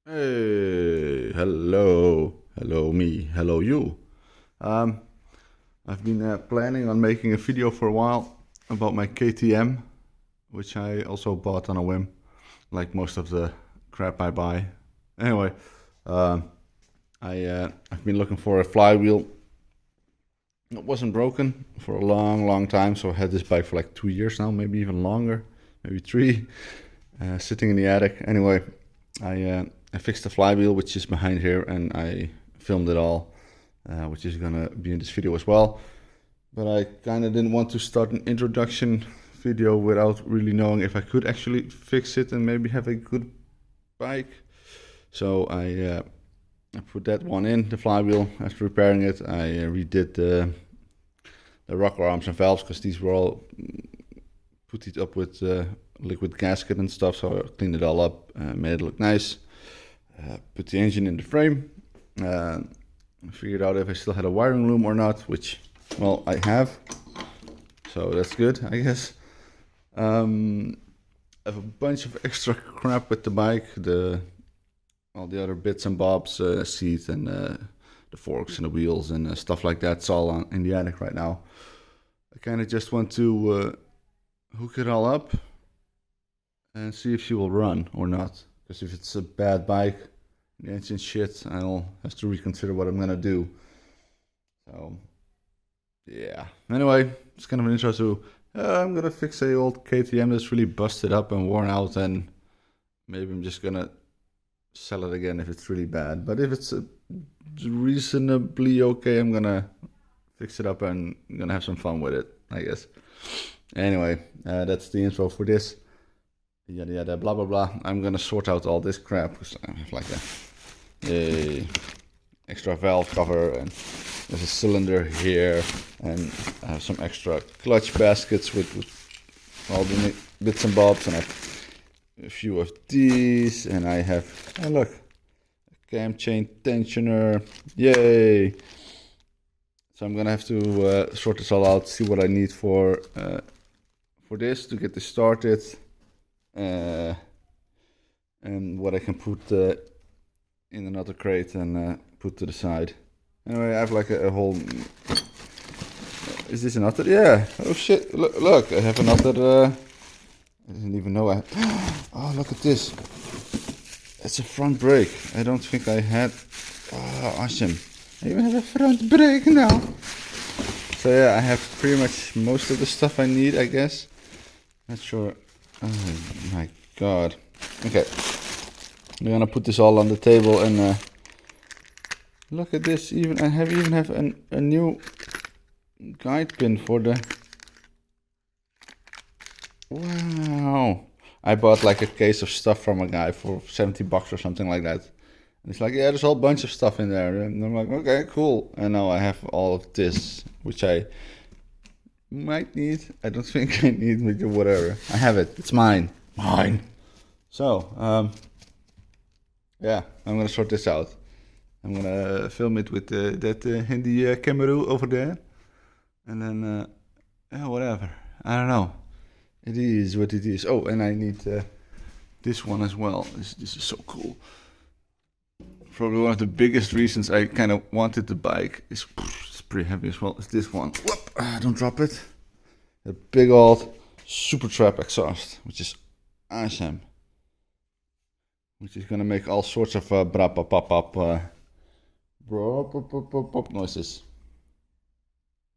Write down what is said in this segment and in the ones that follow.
Hey, hello me, hello you. Um, I've been planning on making a video for a while about my KTM, which I also bought on a whim, like most of the crap I buy. Anyway, um, I've been looking for a flywheel. It wasn't broken for a long time, so I had this bike for like 2 years now, maybe even longer, maybe three, sitting in the attic. Anyway, I fixed the flywheel, which is behind here, and I filmed it all, which is gonna be in this video as well. But I kind of didn't want to start an introduction video without really knowing if I could actually fix it and maybe have a good bike. So I put that one in, the flywheel. After repairing it, I redid the rocker arms and valves because these were all put up with liquid gasket and stuff. So I cleaned it all up, made it look nice. Put the engine in the frame. Figured out if I still had a wiring loom or not, which, well, I have. So that's good, I guess. I have a bunch of extra crap with the bike. All the other bits and bobs, seat and the forks and the wheels and stuff like that. It's all in the attic right now. I kind of just want to hook it all up and see if she will run or not. Because if it's a bad bike, the engine shit, I'll have to reconsider what I'm gonna do. So, yeah. Anyway, it's kind of an intro to I'm gonna fix a old KTM that's really busted up and worn out, and maybe I'm just gonna sell it again if it's really bad. But if it's reasonably okay, I'm gonna fix it up and I'm gonna have some fun with it, I guess. Anyway, that's the intro for this. Yada yada blah blah blah. I'm gonna sort out all this crap because I have like a extra valve cover, and there's a cylinder here, and I have some extra clutch baskets with all the bits and bobs, and I have a few of these, and I have, oh look, a cam chain tensioner, yay! So I'm gonna have to sort this all out, see what I need for this to get this started. And what I can put in another crate and put to the side. Anyway, I have like a whole. Is this another? Yeah. Oh shit! Look, I have another. I didn't even know I. Oh, look at this! It's a front brake. I don't think I had. Oh, awesome! I even have a front brake now. So yeah, I have pretty much most of the stuff I need, I guess. Not sure. Oh my god. Okay. I'm gonna put this all on the table and look at this. I even have a new guide pin for the. Wow. I bought like a case of stuff from a guy for $70 or something like that. And it's like, yeah, there's a whole bunch of stuff in there. And I'm like, okay, cool. And now I have all of this, which I might need. I don't think I need, but whatever. I have it. It's mine. Mine. So, yeah, I'm gonna sort this out. I'm gonna film it with that handy camera over there, and then yeah, whatever. I don't know. It is what it is. Oh, and I need this one as well. This is so cool. Probably one of the biggest reasons I kind of wanted the bike is it's pretty heavy as well. Is this one? Whoop! Don't drop it. A big old super trap exhaust, which is awesome. Which is gonna make all sorts of pop noises.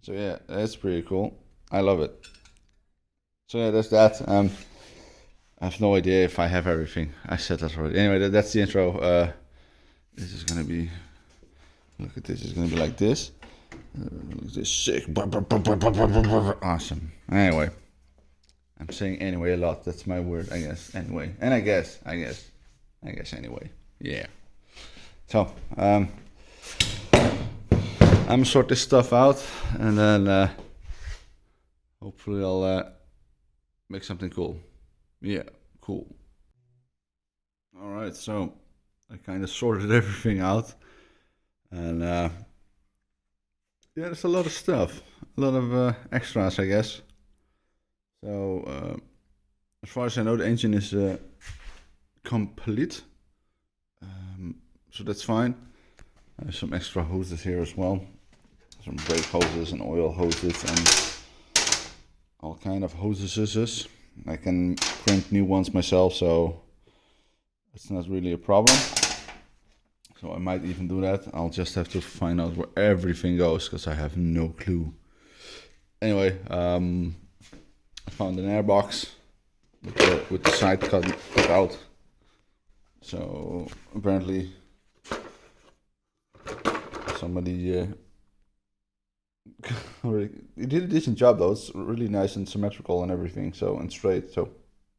So yeah, that's pretty cool. I love it. So yeah, that's that. I have no idea if I have everything. I said that already. Anyway, that's the intro. This is gonna be. Look at this. It's gonna be like this. Look at this sick. Awesome. Anyway, I'm saying anyway a lot. That's my word, I guess. Anyway, and I guess anyway. Yeah. So I'm gonna sort this stuff out, and then hopefully I'll make something cool. Yeah, cool. All right, so I kind of sorted everything out, and yeah, there's a lot of stuff, a lot of extras, I guess. So as far as I know, the engine is complete. so that's fine. I have some extra hoses here as well. Some brake hoses and oil hoses and all kind of hoses. I can print new ones myself, so it's not really a problem. So I might even do that. I'll just have to find out where everything goes, because I have no clue. Anyway, I found an airbox with the side cut out. So apparently somebody he did a decent job though. It's really nice and symmetrical and everything, so, and straight. So,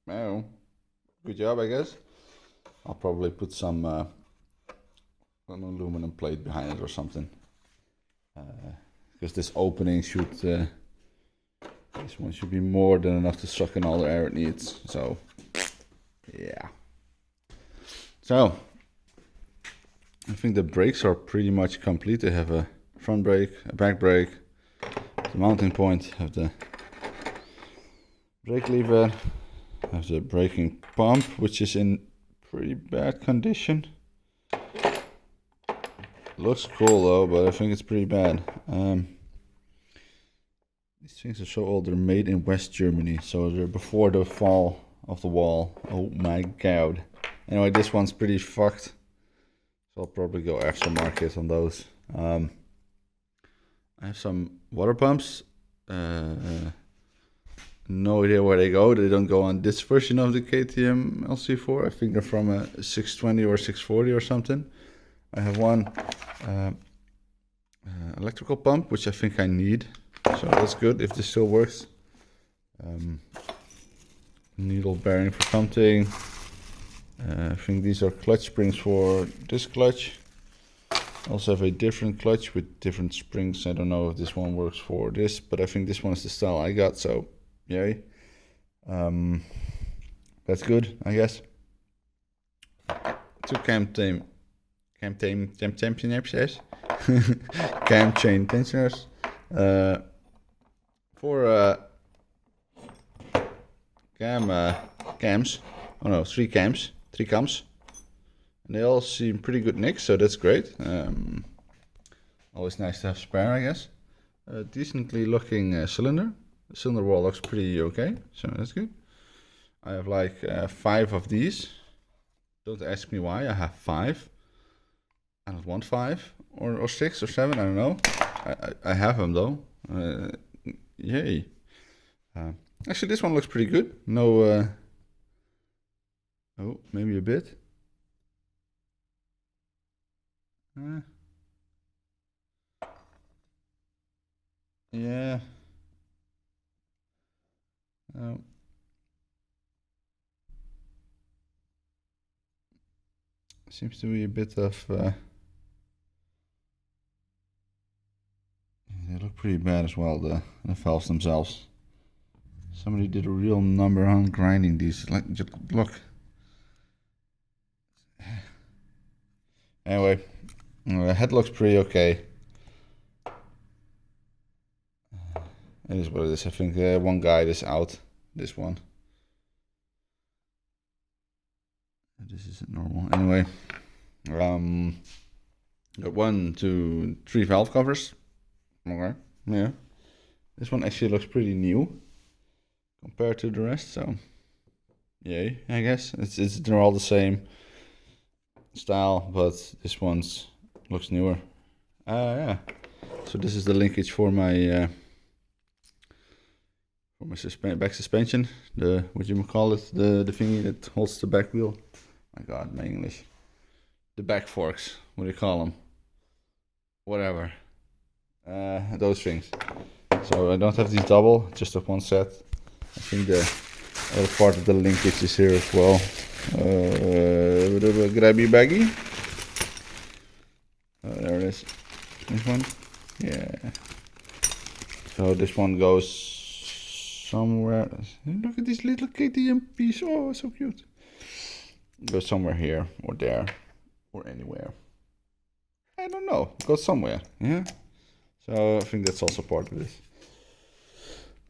well, good job, I guess. I'll probably put some an aluminum plate behind it or something, because this opening should, this one should be more than enough to suck in all the air it needs. So, yeah. So, I think the brakes are pretty much complete. They have a front brake, a back brake, the mounting point, have the brake lever, have the braking pump, which is in pretty bad condition. Looks cool though, but I think it's pretty bad. These things are so old. They're made in West Germany, so they're before the fall of the wall. Oh my god. Anyway, this one's pretty fucked, so I'll probably go aftermarket on those. I have some water pumps. No idea where they go. They don't go on this version of the KTM LC4. I think they're from a 620 or 640 or something. I have one electrical pump, which I think I need. So that's good if this still works. Needle bearing for something. I think these are clutch springs for this clutch. Also have a different clutch with different springs. I don't know if this one works for this, but I think this one is the style I got, so yay. That's good, I guess. Two cam chain tensioners. Cam chain tensioners. For cams. Oh no, three cams. And they all seem pretty good nicks, so that's great. Always nice to have spare, I guess. A decently looking cylinder. The cylinder wall looks pretty okay, so that's good. I have like 5 of these. Don't ask me why, I have 5. I don't want 5 or 6 or 7, I don't know. I have them though. Yay. Actually, this one looks pretty good. No, oh, maybe a bit. Yeah. Seems to be a bit of. They look pretty bad as well. The valves themselves. Somebody did a real number on grinding these. Like, just look. Anyway, the head looks pretty okay. It is what it is. I think one guide is out. This one. This isn't normal. Anyway, got 1, 2, 3 valve covers. Okay, yeah. This one actually looks pretty new compared to the rest. So, yay, I guess. They're all the same style, but this one's looks newer. Yeah. So this is the linkage for my back suspension. The what you call it? The thingy that holds the back wheel. My God, my English. The back forks. What do you call them? Whatever. Those things. So I don't have these double. Just have one set. I think the other part of the linkage is here as well. Grabby baggy. There it is. This one. Yeah. So this one goes somewhere. Look at this little KTM piece. Oh, so cute. Goes somewhere here or there or anywhere. I don't know. Goes somewhere. Yeah. So I think that's also part of this.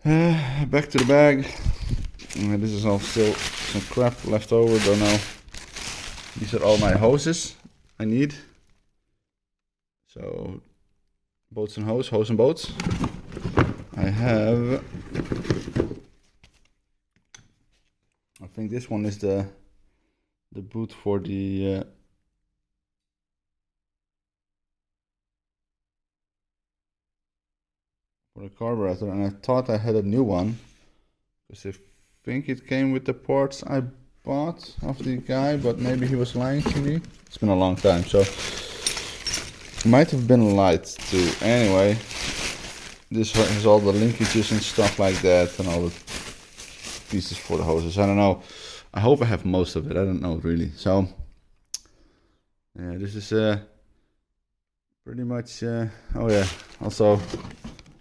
Back to the bag. This is all still some crap left over. Don't know. These are all my hoses. I need. So boats and hose, hose and boats. I have, I think this one is the boot for the carburetor, and I thought I had a new one because I think it came with the parts I bought of the guy, but maybe he was lying to me. It's been a long time, so might have been lied to. Anyway, this has all the linkages and stuff like that, and all the pieces for the hoses. I don't know. I hope I have most of it. I don't know really. So yeah, this is pretty much. Oh yeah, also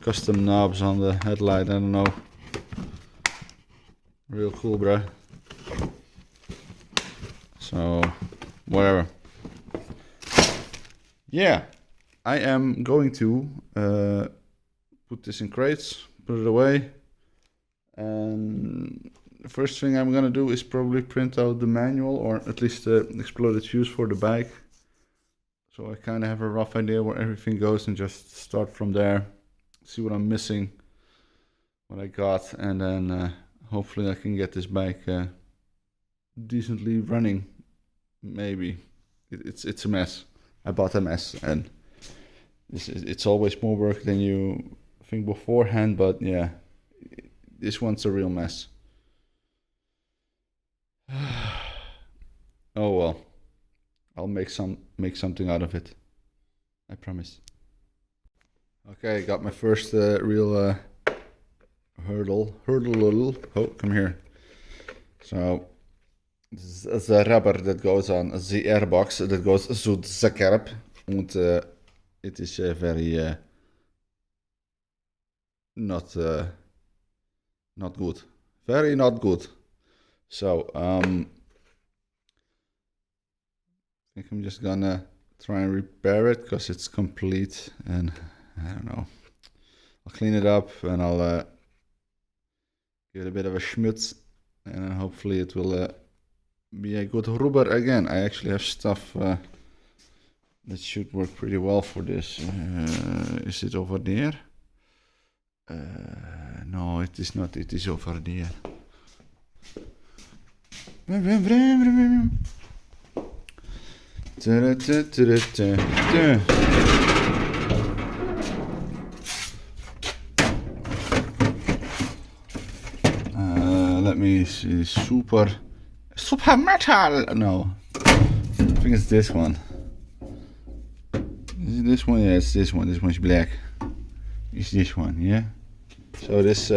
custom knobs on the headlight. I don't know. Real cool, bro. So whatever. Yeah, I am going to put this in crates, put it away, and the first thing I'm gonna do is probably print out the manual, or at least the exploded fuse for the bike, so I kind of have a rough idea where everything goes, and just start from there, see what I'm missing, what I got, and then hopefully I can get this bike decently running. Maybe it's a mess. I bought a mess, and it's always more work than you think beforehand, but yeah, this one's a real mess. Oh well, I'll make something out of it, I promise. Okay, got my first real hurdle. Oh, come here. So this is the rubber that goes on the airbox that goes to the carb, and it is very not good, very not good. So I think I'm just gonna try and repair it because it's complete, and I don't know. I'll clean it up and I'll give it a bit of a schmutz, and then hopefully it will be a good rubber again. I actually have stuff that should work pretty well for this. Is it over there? No, it is not. It is over there. Let me see. Super metal. No, I think it's this one. Is it this one? Yeah, it's this one. This one's black. It's this one, yeah. So this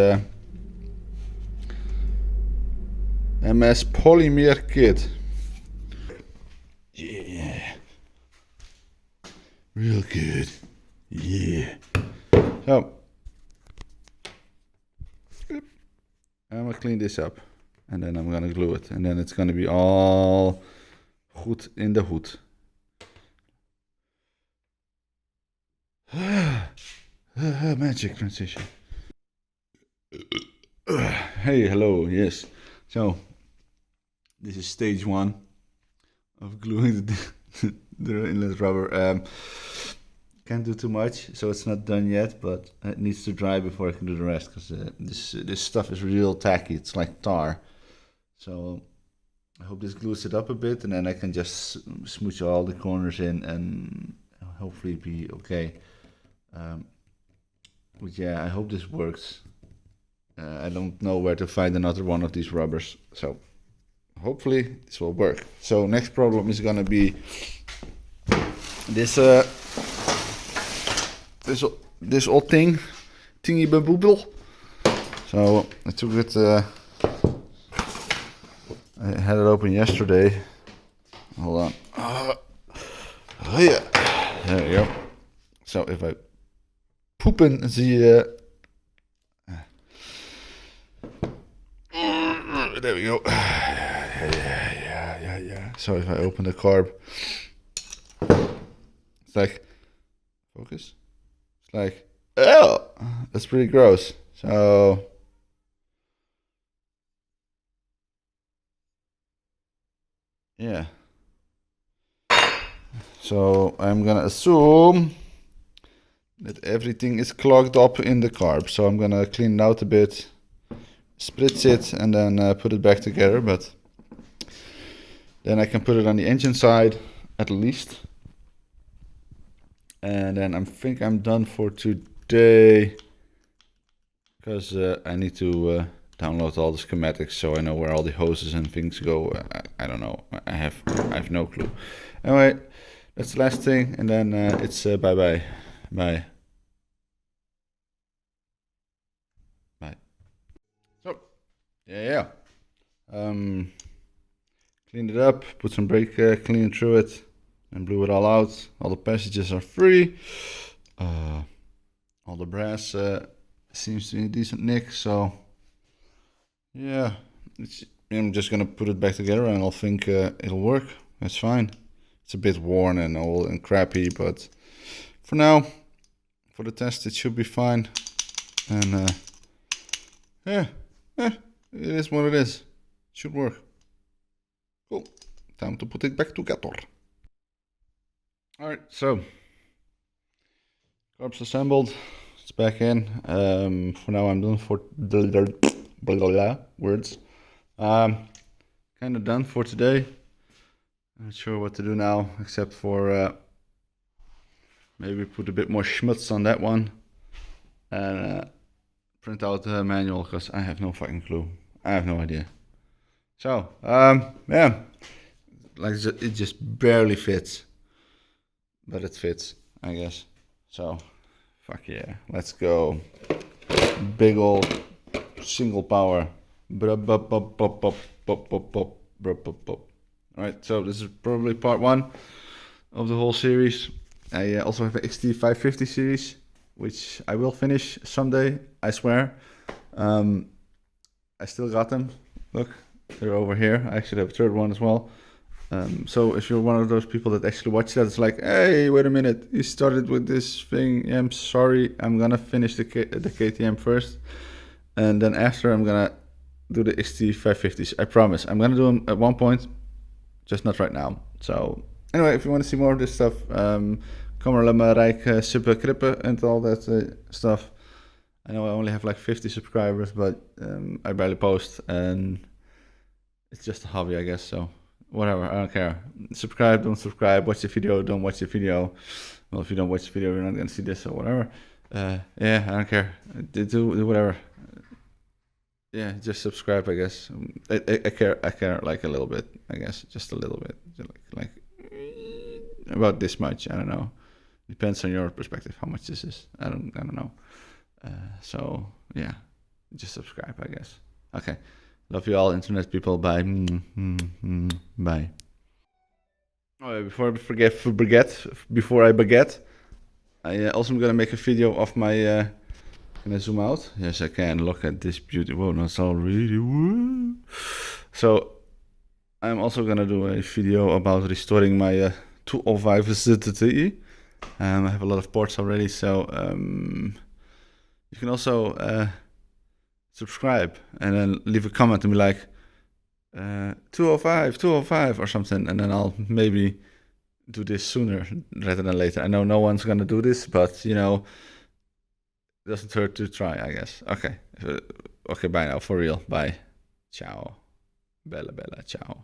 MS polymer kit. Yeah. Real good. Yeah. So I'm gonna clean this up, and then I'm gonna glue it, and then it's gonna be all goed in the hood. Magic transition. Hey, hello, yes. So this is stage 1 of gluing the inlet rubber. Can't do too much, so it's not done yet, but it needs to dry before I can do the rest, because this stuff is real tacky. It's like tar. So I hope this glues it up a bit, and then I can just smooch all the corners in and hopefully be okay. But yeah, I hope this works. I don't know where to find another one of these rubbers, so hopefully this will work. So next problem is gonna be this this old thingy baboodle. So I took it. I had it open yesterday. Hold on. Oh yeah, there we go. So if I poepen the there we go. Yeah. So if I open the carb, it's like, focus. It's like, oh, that's pretty gross. So yeah. So I'm gonna assume that everything is clogged up in the carb. So I'm gonna clean it out a bit, spritz it, and then put it back together. But then I can put it on the engine side at least. And then I think I'm done for today, because I need to download all the schematics so I know where all the hoses and things go. I don't know. I have no clue. Anyway, that's the last thing, and then it's bye. Bye. So, yeah. Cleaned it up, put some brake cleaner through it, and blew it all out. All the passages are free. All the brass seems to be a decent nick, so yeah. I'm just gonna put it back together and I'll think it'll work. That's fine. It's a bit worn and old and crappy, but for now, for the test, it should be fine. And yeah, it is what it is. It should work. Cool. Time to put it back together. Alright, so carb's assembled. It's back in. For now, I'm done for words. Kind of done for today. Not sure what to do now, except for maybe put a bit more schmutz on that one and print out the manual, because I have no fucking clue. I have no idea. So, yeah, like it just barely fits, but it fits, I guess. So, fuck yeah, let's go. Big old single power. Alright, so this is probably part 1 of the whole series. I also have an XT550 series, which I will finish someday, I swear. I still got them. Look, they're over here. I actually have a third one as well. So if you're one of those people that actually watch that, it's like, hey, wait a minute, you started with this thing. Yeah, I'm sorry, I'm gonna finish the KTM first, and then after I'm gonna do the XT550s. I promise. I'm gonna do them at one point, just not right now. So anyway, if you want to see more of this stuff, kommer laat me rijk super krippen and all that stuff. I know I only have like 50 subscribers, but I barely post, and it's just a hobby, I guess. So whatever, I don't care. Subscribe, don't subscribe, watch the video, don't watch the video. Well, if you don't watch the video, you're not gonna see this or whatever. Yeah, I don't care. Do whatever. Yeah, just subscribe, I guess. I care like a little bit, I guess, just a little bit, like about this much. I don't know. Depends on your perspective how much this is. I don't know. So yeah, just subscribe, I guess. Okay, love you all, internet people. Bye. Bye. Oh, before I forget, I also am gonna make a video of my. Can I zoom out? Yes, I can. Look at this beauty. Whoa, that's all really. Woo. So I'm also gonna do a video about restoring my 205 ZTE. I have a lot of ports already, so you can also subscribe and then leave a comment and be like 205 or something, and then I'll maybe do this sooner rather than later. I know no one's gonna do this, but you know, it doesn't hurt to try, I guess. Okay, bye now, for real. Bye. Ciao. Bella, ciao.